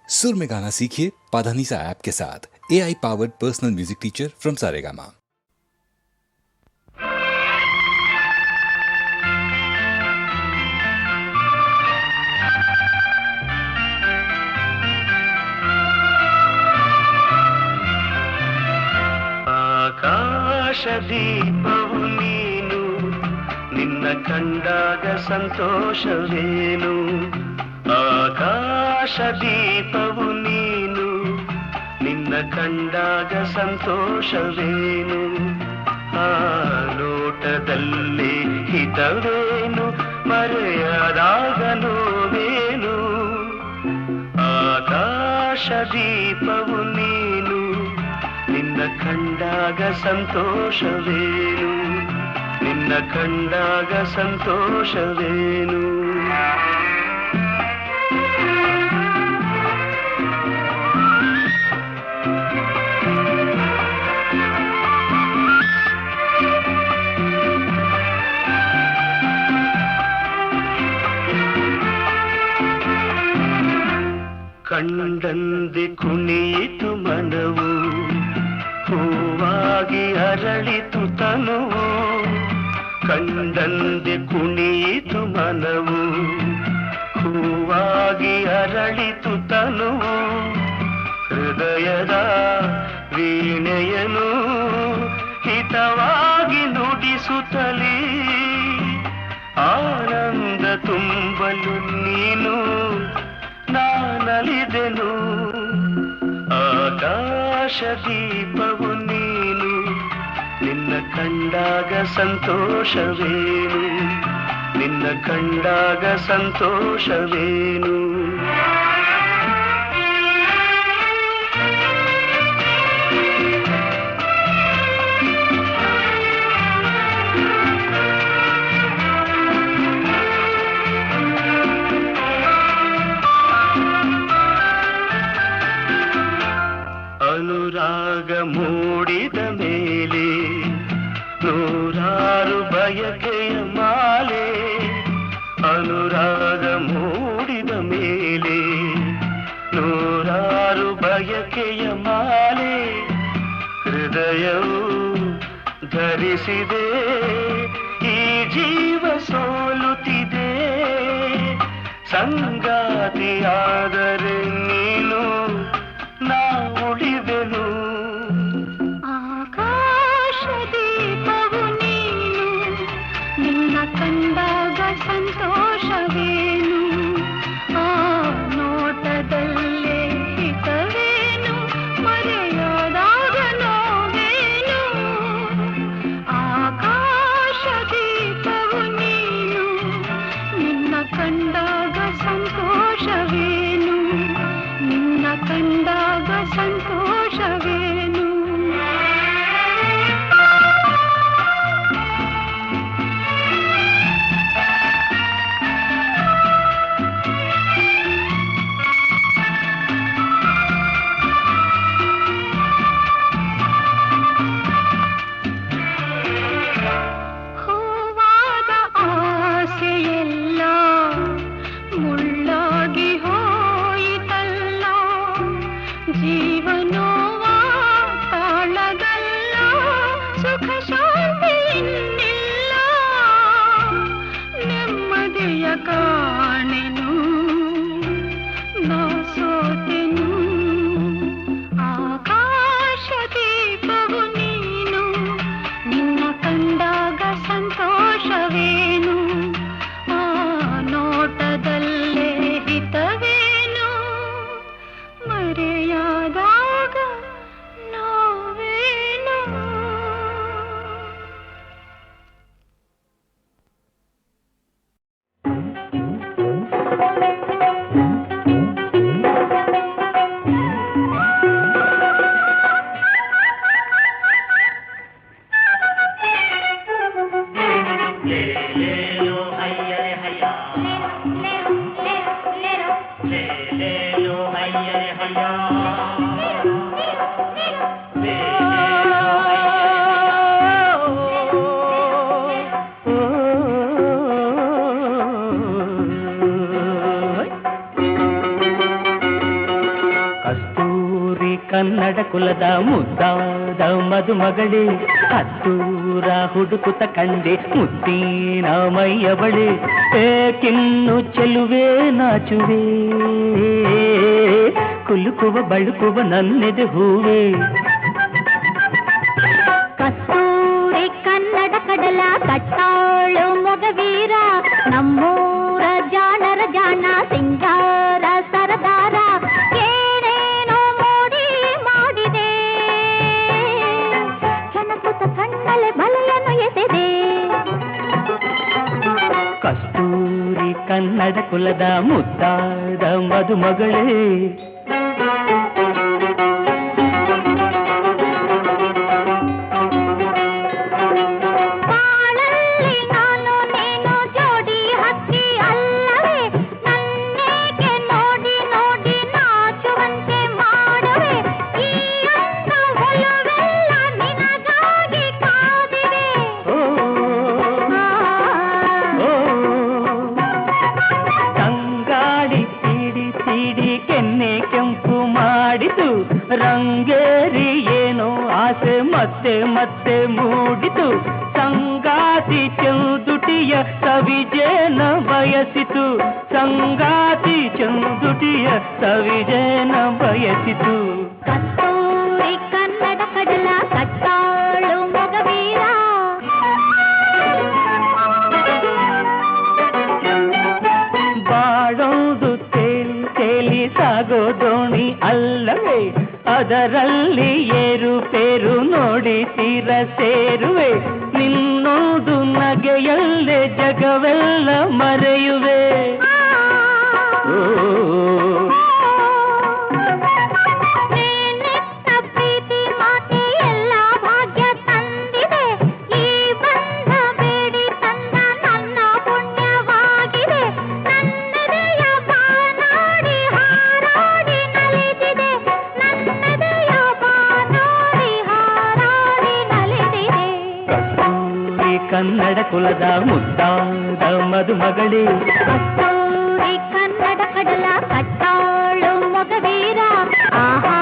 सुर में गाना सीखिए पाधानीसा ऐप के साथ। AI powered personal music teacher from Saregama. ಆಕಾಶ ದೀಪವು ನೀನು, ನಿನ್ನ ಕಂಡಾಗ ಸಂತೋಷವೇನು. ಆಕಾಶ ದೀಪವು ನೀನು, ನಿನ್ನ ಕಂಡಾಗ ಸಂತೋಷವೇನು. ಆ ನೋಟದಲ್ಲಿ ಹಿತವೇನು, ಮರೆಯದಾಗ ನೋವೇನು. ಆಕಾಶ ದೀಪವು ನೀನು, ನಿನ್ನ ಕಂಡಾಗ ಸಂತೋಷವೇನು, ನಿನ್ನ ಕಂಡಾಗ ಸಂತೋಷವೇನು. ಕಂಡಂದೆ ಕುಣಿಯಿತು ಮನವು, ಹೂವಾಗಿ ಅರಳಿತು ತನುವು. ಕಂಡಂದೆ ಕುಣಿಯಿತು ಮನವು, ಹೂವಾಗಿ ಅರಳಿತು ತನುವು. ಹೃದಯದ ವೀಣೆಯನು ಹಿತವಾಗಿ ನುಡಿಸುತ್ತಲೀ, ಆನಂದ ತುಂಬಲು ನೀನು ನಾನಲಿದೆನು. ಆಕಾಶ ದೀಪವು ನೀನು, ನಿನ್ನ ಕಂಡಾಗ ಸಂತೋಷವೇನು, ನಿನ್ನ ಕಂಡಾಗ ಸಂತೋಷವೇನು. ಅನುರಾಗ ಮೂಡಿದ ಮೇಲೆ ನೂರಾರು ಬಯಕೆಯ ಮಾಲೆ. ಅನುರಾಗ ಮೂಡಿದ ಮೇಲೆ ನೂರಾರು ಬಯಕೆಯ ಮಾಲೆ. ಹೃದಯವು ಧರಿಸಿದೆ, ಈ ಜೀವ ಸೋಲುತ್ತಿದೆ. ಸಂಗಾತಿಯಾದರೆ ನೀನು ನಾ ಉಳಿವೆನು. ಆಕಾಶ ದೀಪವು ನೀನು, ನಿನ್ನ ಕಂಡಾಗ ಸಂತೋಷವೇನು. ಆ ನೋಟದಲ್ಲೇ ಹಿತವೇನು, ಮರೆಯದಾಗ ನೋವೇನು. ಆಕಾಶ ದೀಪವು ನೀನು, ನಿನ್ನ ಕಂಡಾಗ ಸಂತೋಷವೇನು, ನಿನ್ನ ಕಂಡಾಗ ಸಂತೋಷವೇನು. ಹೂವಾದ ಆಸೆಯೆಲ್ಲ ಮುಳ್ಳಾಗಿ ಹೋಯಿತಲ್ಲ, ಜೀವನೋವ ತಾಳಗಲ್ಲ, ಸುಖ ಶಾಂತಿ ಇನ್ನಿಲ್ಲ. ನೆಮ್ಮದಿಯ ಕಾಣೆನು, ನಾ ಸೋತೆನು. ಆಕಾಶ ದೀಪವು ನೀನು, ನಿನ್ನ ಕಂಡಾಗ ಸಂತೋಷವೇನು. ಆ ನೋಟದಲ್ಲೇ ಹಿತವೇನು, ಮರೆಯಾದಾಗ ನೋವೇನು. ಕನ್ನಡ ಕುಲದ ಮುದ್ದಾದ ಮದುಮಗಳೇ ಹತ್ತೂರ ಹುಡುಕುತ್ತ ಕಂಡೆ ಮುತ್ತಿನ ಮೈಯ ಬಳಿ ಏಕಿನ್ನು ಚೆಲುವೆ ನಾಚುವೆ ಕುಲುಕುವ ಬಳುಕುವ ನನ್ನೆದೆ ಹೂವೆ ಕಸ್ತೂರಿ ಕನ್ನಡ ಕಡಲ ಕಟ್ಟಾಳು ಮೊಗವೀರ ನಮ್ಮೂರ ಜಾಣರ ಜಾಣ ಸಿಂಗಾರ ಸರದಾರ ಏನೇನೋ ಮೋಡಿ ಮಾಡಿದೆ ಹೆಣಕುತ ಕಣ್ಣಲೆ ಬಲೆಯನ್ನು ಎಸೆದೆ ಕಸ್ತೂರಿ ಕನ್ನಡ ಕುಲದ ಮುದ್ದಾದ ಮದುಮಗಳೇ ರಂಗೇರಿ ಏನೋ ಆಸೆ ಮತ್ತೆ ಮತ್ತೆ ಮೂಡಿತು ಸಂಗಾತಿ ಚಂದುಟಿಯ ಸವಿಜೇನ ಬಯಸಿತು ಸಂಗಾತಿ ಚಂದುಟಿಯ ಸವಿಜೇನ ಬಯಸಿತು ಕಸ್ತೂರಿ ಕನ್ನಡ ಕಡಲ ಕಟ್ಟಾಳು ಮೊಗವೀರ ಬಾಳೋದು ತೇಲಿ ತೇಲಿ ಸಾಗೋ ದೋಣಿ ಅಲ್ಲವೇ ಅದರಲ್ಲಿ ಏರುಪೇರು ನೋಡಿ ತೀರ ಸೇರುವೆ ನಿನ್ನೋದು ನಗೆಯಲ್ಲೇ ಜಗವೆಲ್ಲ ಮರೆಯುವೆ ನೀನೆತ್ತ ಪ್ರೀತಿ ಮಾತೆ ಎಲ್ಲ ಭಾಗ್ಯ ತಂದಿದೆ ಈ ಬಂಧ ಬೇಡಿ ತಂದ ನನ್ನ ಪುಣ್ಯವಾಗಿದೆ ನನ್ನದೆಯ ಬಾನಾಡಿ ಹಾರಾಡಿ ನಲಿದಿದೆ ನನ್ನದೆಯ ಬಾನಾಡಿ ಹಾರಾಡಿ ನಲಿದಿದೆ ಕಸ್ತೂರಿ ಕನ್ನಡ ಕುಲದ ಮುದ್ದಾದ ಮದುಮಗಳೇ ಕಸ್ತೂರಿ ಕನ್ನಡ ಕಡಲ ಕಟ್ಟಾಳು ಮೊಗವೀರ ಆಹಾ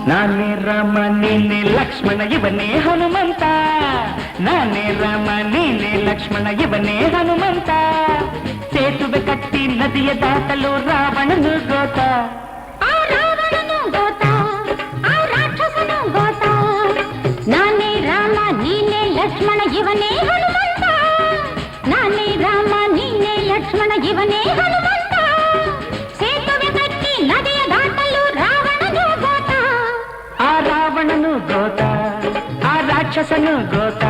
ನಾನೇ ರಾಮ ನೀನೆ ಲಕ್ಷ್ಮಣ ಇವನೇ ಹನುಮಂತ ನಾನೇ ರಾಮ ನೀನೆ ಲಕ್ಷ್ಮಣ ಇವನೇ ಹನುಮಂತ ಸೇತುವೆ ಕಟ್ಟಿ ನದಿಯ ದಾಟಲು ರಾವಣನು ಗೋತ ಆ ರಾವಣನು ಗೋತ ಆ ರಾಕ್ಷಸನು ಗೋತ ನಾನೇ ರಾಮ ನೀನೇ ಲಕ್ಷ್ಮಣ ಇವನೇ ಹನುಮಂತ ನಾನೇ ರಾಮ ನೀನೇ ಲಕ್ಷ್ಮಣ ಇವನೇ ಹನುಮಂತ ಸೇತುವೆ ಕಟ್ಟಿ ನದಿಯ ದಾಟಲು ರಾವಣನು ಗೋತ ಆ ರಾವಣನು ಗೋತ ಆ ರಾಕ್ಷಸನು ಗೋತ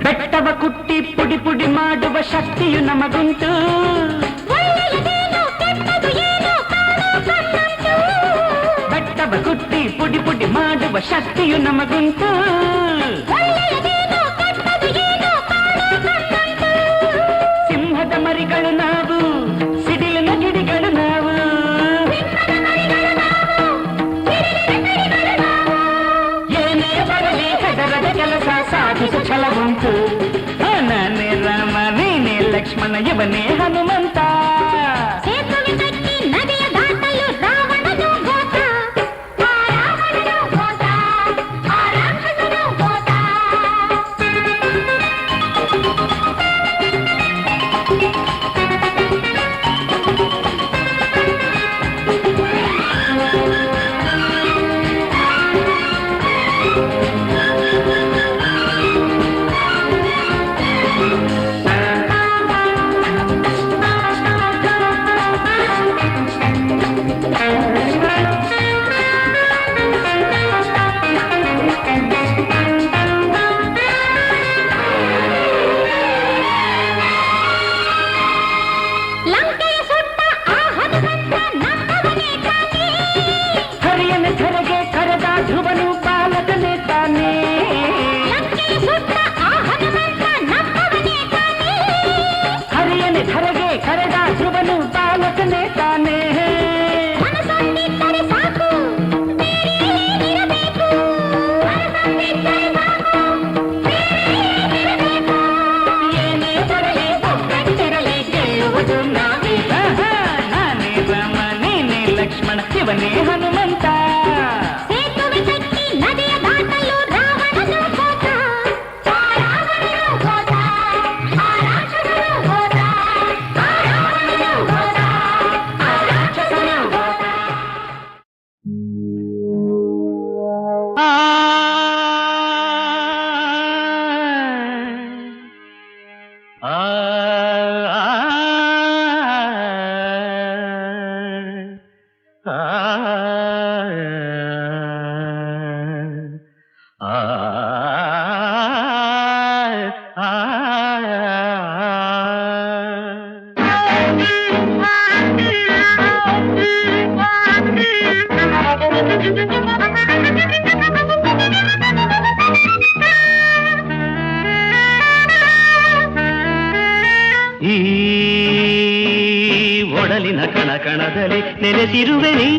ಬೆಟ್ಟವ ಕುಟ್ಟಿ ಪುಡಿ ಪುಡಿ ಮಾಡುವ ಶಕ್ತಿಯು ನಮಗುಂಟು ಬೆಟ್ಟವ ಕುಟ್ಟಿ ಪುಡಿ ಪುಡಿ ಮಾಡುವ ಮಾಡುವ ಶಕ್ತಿಯು ನಮಗುಂಟು. ಒಳ್ಳೆಯದೇನೋ ಕೆಟ್ಟದು ಏನೋ ಕಾಣೋ ಕಣ್ಣುಂಟು. ಸಿಂಹದ ಮರಿಗಳು ನಾವು, ಸಿಡಿಲಿನ ಗಿಡಿಗಳು ನಾವು. ಏನೇ ಬರಲಿ ಹೆದರದ ಕೆಲಸ ಸಾಧಿಸು ಛಲವುಂಟು. ನಾನೇ ರಾಮ ನೀನೇ ಲಕ್ಷ್ಮಣ ಇವನೇ ಹನುಮಂತ. ಸೇತುವೆ ಕಟ್ಟಿ ನದಿಯ ದಾಟಲು ರಾವಣನು ಗೋತ. ಆ ರಾವಣನು ಗೋತ, ಆ ರಾಕ್ಷಸನು ಗೋತ. ಲಂಕೆಯ ಸುಟ್ಟ ಆ ಹನುಮಂತ ನಮ್ಮವನೇ ತಾನೇ. ಹರಿಯನ ಧರೆಗೆ ಕರೆದ ಧ್ರುವನು ಪಾಲಕನೇ ತಾನೇ. ಲಂಕೆಯ ಸುಟ್ಟ ಆ ಹನುಮಂತ ನಮ್ಮವನೇ ತಾನೇ. ಹರಿಯನ ಧರೆಗೆ ಕರೆದ ಧ್ರುವನು ಪಾಲಕನೇ ತಾನೇ. ಮನಸ್ಸೊಂದಿದ್ದರೆ ಸಾಕು, ಬೇರೆ ಏನಿರಬೇಕು. ಮನಸ್ಸೊಂದಿದ್ದರೆ ಸಾಕು, ಬೇರೆ ಏನಿರಬೇಕು. ಏನೇ ಬರಲಿ ಒಗ್ಗಟ್ಟಿರಲಿ ಗೆಲ್ಲುವುದು ನಾವೇ. ನಾನೇ ರಾಮ ನೀನೇ ಲಕ್ಷ್ಮಣ ಇವನೇ ಹನುಮಂತ. ಸೇತುವೆ ಕಟ್ಟಿ ನದಿಯ ದಾಟಲು ರಾವಣನು ಗೋತ. ಆ ರಾವಣನು ಗೋತ, ಆ ರಾಕ್ಷಸನು ಗೋತ. ಆ ರಾವಣನು ಗೋತ, ಆ ರಾಕ್ಷಸನು ಗೋತ. ಈ ಒಡಲಿನ ಕಣಕಣದಲ್ಲಿ ನೆಲೆಸಿರುವೆ ನೀ,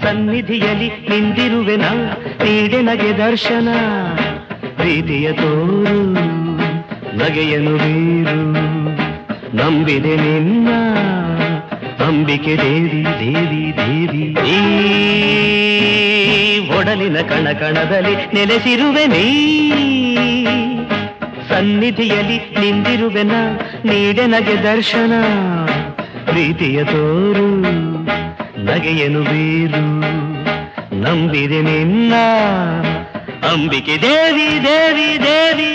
ಸನ್ನಿಧಿಯಲ್ಲಿ ನಿಂತಿರುವೆನ, ನೀಡೆ ನಗೆ ದರ್ಶನ, ಪ್ರೀತಿಯ ತೋರು ನಗೆಯನು ಬೀರು, ನಂಬಿದೆ ನಿನ್ನ ಅಂಬಿಕೆ ದೇವಿ ದೇವಿ ದೇವಿ. ಈ ಒಡಲಿನ ಕಣಕಣದಲ್ಲಿ ನೆಲೆಸಿರುವೆ ನೀ, ಸನ್ನಿಧಿಯಲ್ಲಿ ನಿಂದಿರುವೆನ, ನೀಡೆ ನಗೆ ದರ್ಶನ, ಪ್ರೀತಿಯ ತೋರು ನಗೆಯನು ಬೀರು, ನಂಬಿದೆ ನಿನ್ನ ಅಂಬಿಕೆ ದೇವಿ ದೇವಿ ದೇವಿ.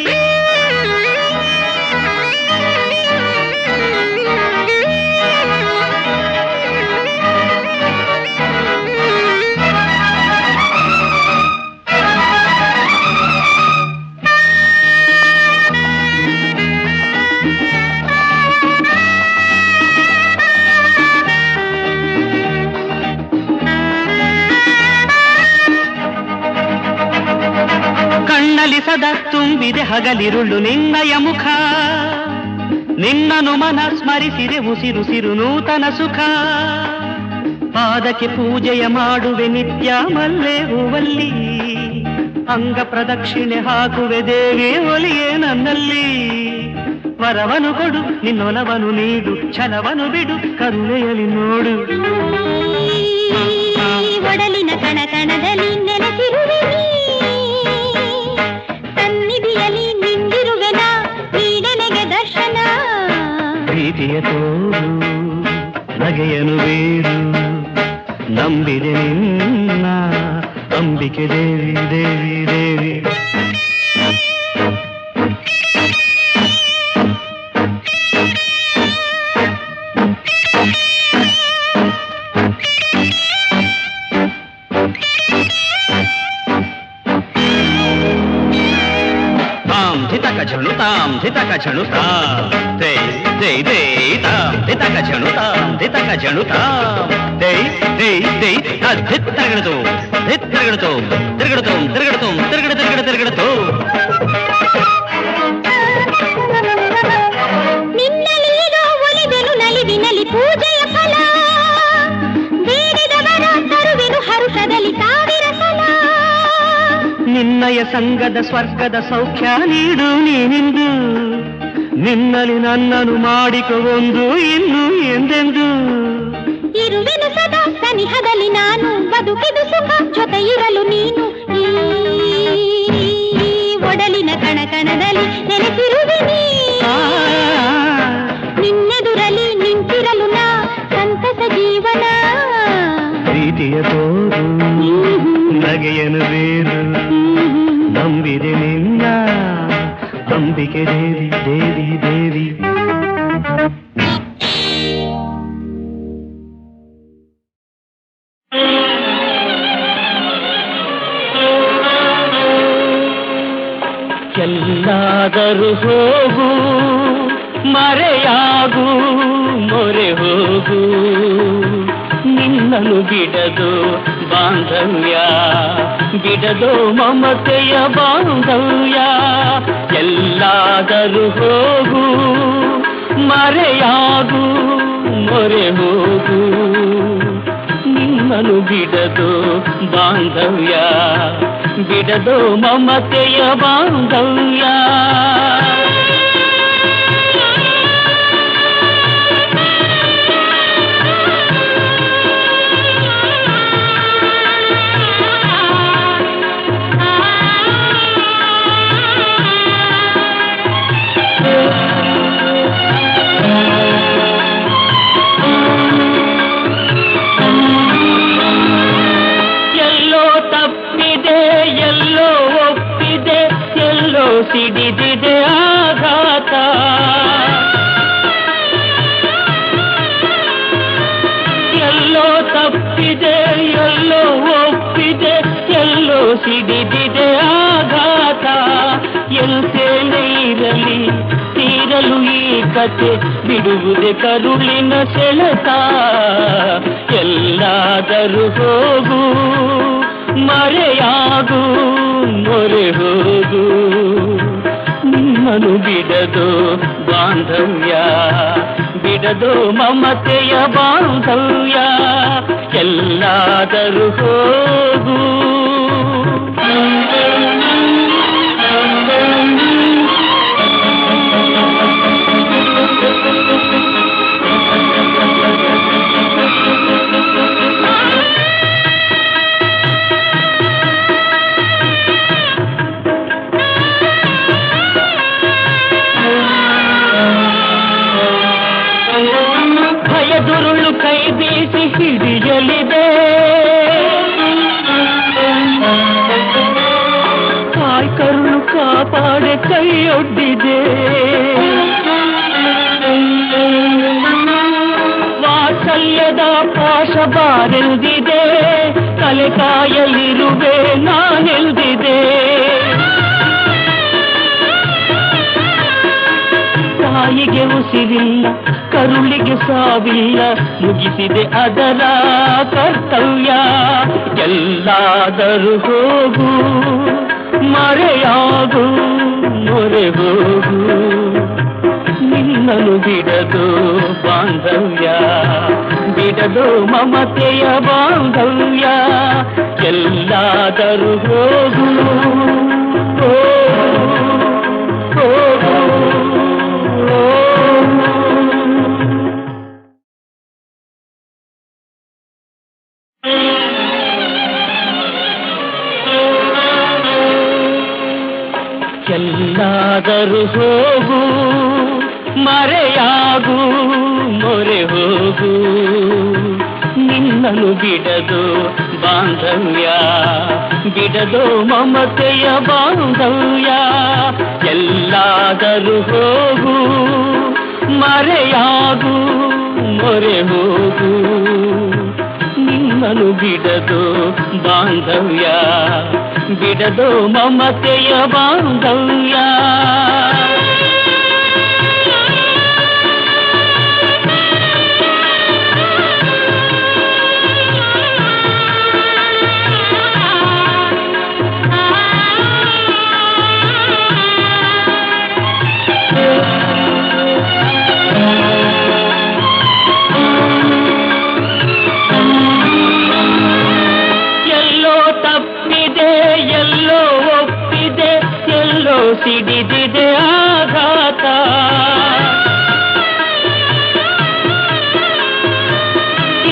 ಕಣ್ಣಲ್ಲಿ ಸದಾ ತುಂಬಿದೆ ಹಗಲಿರುಳು ನಿನ್ನಯ ಮುಖ, ನಿನ್ನನು ಮನ ಸ್ಮರಿಸಿದೆ ಉಸಿರುಸಿರು ನೂತನ ಸುಖ, ಪಾದಕ್ಕೆ ಪೂಜೆಯ ಮಾಡುವೆ ನಿತ್ಯ ಮಲ್ಲೆ ಹೂವಲ್ಲಿ, ಅಂಗ ಪ್ರದಕ್ಷಿಣೆ ಹಾಕುವೆ ದೇವಿ ಒಲಿಯೇ ನನ್ನಲ್ಲಿ, ವರವನು ಕೊಡು ನಿನ್ನೊಲವನು ನೀಡು, ಛಲವನು ಬಿಡು ಕರುಣೆಯಲ್ಲಿ ನೋಡು. ಒಡಲಿನ ಕಣಕಣದಲ್ಲಿ ನೆಲೆಸಿರುವೆ ನೀ, ಸನ್ನಿಧಿಯಲ್ಲಿ ನಿಂದಿರುವೆನ, ನೀಡನೆಗೆ ದರ್ಶನ, ಪ್ರೀತಿಯ ತೋರು ನಗೆಯನು ಬೀರು, ನಂಬಿದೆ ನಿನ್ನ ಅಂಬಿಕೆ ದೇವಿ ದೇವಿ ದೇವಿ. झणुताम धितक झणुताम दे दे दे ताम धितक झणुताम धितक झणुताम दे दे दे धित तगणदो धित తిరగడతోం తిరగడతోం తిరగడతోం తిరగడతోం ನಿನ್ನಲಿರೋ ಒಲಿದೆನು ನಲಿವಿ ನಲಿ ಪೂಜೆಯ ಫಲ ಬೇಡಿದವರ ತರುವೆನು ಹರುಷದಲ್ಲಿ ಸಾವಿರ ಸಲ ನಿನ್ನಯ ಸಂಗದ ಸ್ವರ್ಗದ ಸೌಖ್ಯ ನೀಡು ನೀನಿಂದು ನಿನ್ನಲಿ ನನ್ನನು ಮಾಡಿಕೊಂಡು ಇನ್ನು ಎಂದೆಂದು ಇರುವೆನು ಸದಾ ಸನಿಹದಲ್ಲಿ ನಾನು ಬದುಕಿದು ಸುಖ ಜೊತೆ ಇರಲು ನೀನು ಈ ಒಡಲಿನ ಕಣಕಣದಲ್ಲಿ ನೆಲೆಸಿರುವೆ ನೀ ನಿನ್ನೆದುರಲಿ ನಿಂತಿರಲು ನಾ ಸಂತಸ ಜೀವನ ಪ್ರೀತಿಯ ತೋರು ನಗೆಯನು ಬೇರು ನಂಬಿದೆ ನಿನ್ನ ಅಂಬಿಕೆ ದೇವಿ ದೇವಿ ದೇವಿ ಎಲ್ಲಾದರೂ ಹೋಗು ಮರೆಯಾಗು ಮೊರೆ ಹೋಗು ನಿನ್ನನು ಬಿಡದು ಬಾಂಧವ್ಯ ಬಿಡದು ಮಮತೆಯ ಬಾಂಧವ್ಯ ಎಲ್ಲಾದರೂ ಹೋಗು ಮರೆಯಾಗು ಮೊರೆ ಹೋಗು ನಿನ್ನನು ಬಿಡದು ಬಾಂಧವ್ಯ ಬಿಡದು ಮಮತೆಯ ಬಾಂಧವ್ಯ ಎಲ್ಲೋ ಒಪ್ಪಿದೆ ಎಲ್ಲೋ ಸಿಡಿದಿದೆ ಆಘಾತ ಎಲ್ಲೋ ತಪ್ಪಿದೆ ಎಲ್ಲೋ ಒಪ್ಪಿದೆ ಎಲ್ಲೋ ಸಿಡಿದಿದೆ ಆಘಾತ ಎಲ್ತೇನೆ ಇರಲಿ ತೀರಲು ಈ ಕತೆ ಬಿಡುವುದೇ ಕರುಳಿನ ಸೆಳೆತ ಎಲ್ಲಾದರೂ ಹೋಗು ಮರೆಯಾಗು ಮೊರೆ ಹೋಗು ನಿಮ್ಮನು ಬಿಡದು ಬಾಂಧವ್ಯ ಬಿಡದು ಮಮತೆಯ ಬಾಂಧವ್ಯ ಎಲ್ಲಾದರೂ ಹೋಗು ಭಯದುರುಳು ಕೈ ಬೀಸಿ ಹಿಡಿಯಲಿದೆ ಕಾಯ್ ಕರುಳು ಕಾಪಾಡೆ ಕೈಯೊಡ್ಡಿದೆ ವಾತ್ಸಲ್ಯದ ಪಾಶ ಬಾರೆಲ್ದಿದೆ ತಲೆ ಕಾಯಲಿರುವೆ ನಾನೆಲ್ದಿದೆ ತಾಯಿಗೆ ಉಸಿರಿಲ್ಲ ಕರುಳಿಗೆ ಸಾವಿಲ್ಲ ಮುಗಿಸಿದೆ ಅದರ ಕರ್ತವ್ಯ ಎಲ್ಲಾದರೂ ಹೋಗು ಮರೆಯಾಗು ಮೊರೆ ಹೋಗು ನಿನ್ನನು ಬಿಡದು ಬಾಂಧವ್ಯ ಬಿಡದು ಮಮತೆಯ ಬಾಂಧವ್ಯ ಎಲ್ಲಾದರೂ ಹೋಗು ಹೋಗು ಎಲ್ಲಾದರೂ ಹೋಗು ಮರೆಯಾಗು ಮೊರೆ ಹೋಗು ನಿನ್ನನು ಬಿಡದು ಬಾಂಧವ್ಯ ಬಿಡದು ಮಮತೆಯ ಬಾಂಧವ್ಯ ಎಲ್ಲಾದರೂ ಹೋಗು ಮರೆಯಾಗು ಮೊರೆ ಹೋಗು ನಿನ್ನನು ಬಿಡದು ಬಾಂಧವ್ಯ ಬಿಡದು ಮಮತೆಯ ಬಾಂಧವ್ಯ ಸಿಡಿದಿದೆ ಆಘಾತ.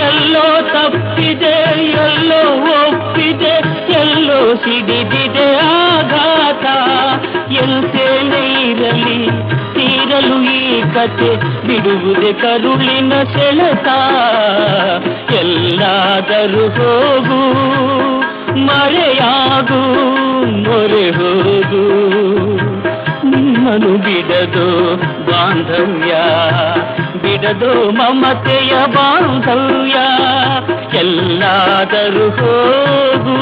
ಎಲ್ಲೋ ತಪ್ಪಿದೆ ಎಲ್ಲೋ ಒಪ್ಪಿದೆ ಎಲ್ಲೋ ಸಿಡಿದಿದೆ ಆಘಾತ. ಎಂತೇನೇ ಇರಲಿ ತೀರಲು ಈ ಕತೆ ಬಿಡುವುದೇ ಕರುಳಿನ ಸೆಳೆತ. ಎಲ್ಲಾದರೂ ಹೋಗು ಮರೆಯಾಗು ಮೊರೆ ಹೋಗು ನಿಮ್ಮನು ಬಿಡದು ಬಾಂಧವ್ಯ ಬಿಡದು ಮಮತೆಯ ಬಾಂಧವ್ಯ. ಎಲ್ಲಾದರೂ ಹೋಗು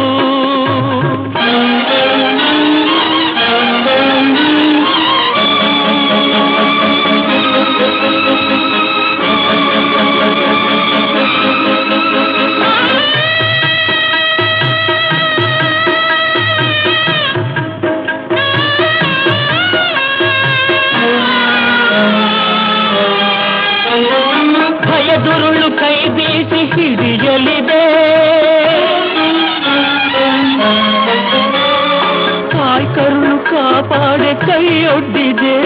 ಭಯದುರುಳು ಕೈ ಬೀಸಿ ಹಿಡಿಯಲಿದೆ. ತಾಯಿ ಕರುಳು ಕಾಪಾಡೆ ಕೈಯೊಡ್ಡಿದೆ.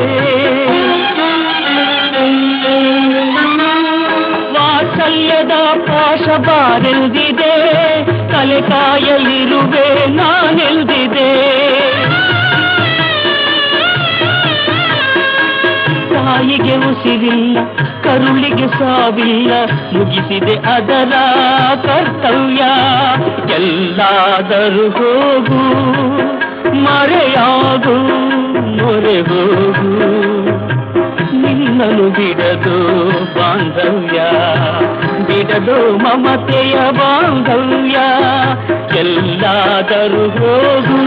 ವಾತ್ಸಲ್ಯದ ಪಾಶ ಬಾರೆಂದಿದೆ. ತಲೆ ಕಾಯಲಿರುವೆ ನಾನೆಂದಿದೆ. ತಾಯಿಗೆ ಉಸಿರಿಲ್ಲ ಕರುಳಿಗೆ ಸಾವಿಲ್ಲ ಮುಗಿಸಿದೆ ಅದರ ಕರ್ತವ್ಯ. ಎಲ್ಲಾದರೂ ಹೋಗು ಮರೆಯಾಗು ಮೊರೆ ಹೋಗು ನಿನ್ನನು ಬಿಡದು ಬಾಂಧವ್ಯ ಬಿಡದು ಮಮತೆಯ ಬಾಂಧವ್ಯ. ಎಲ್ಲಾದರೂ ಹೋಗು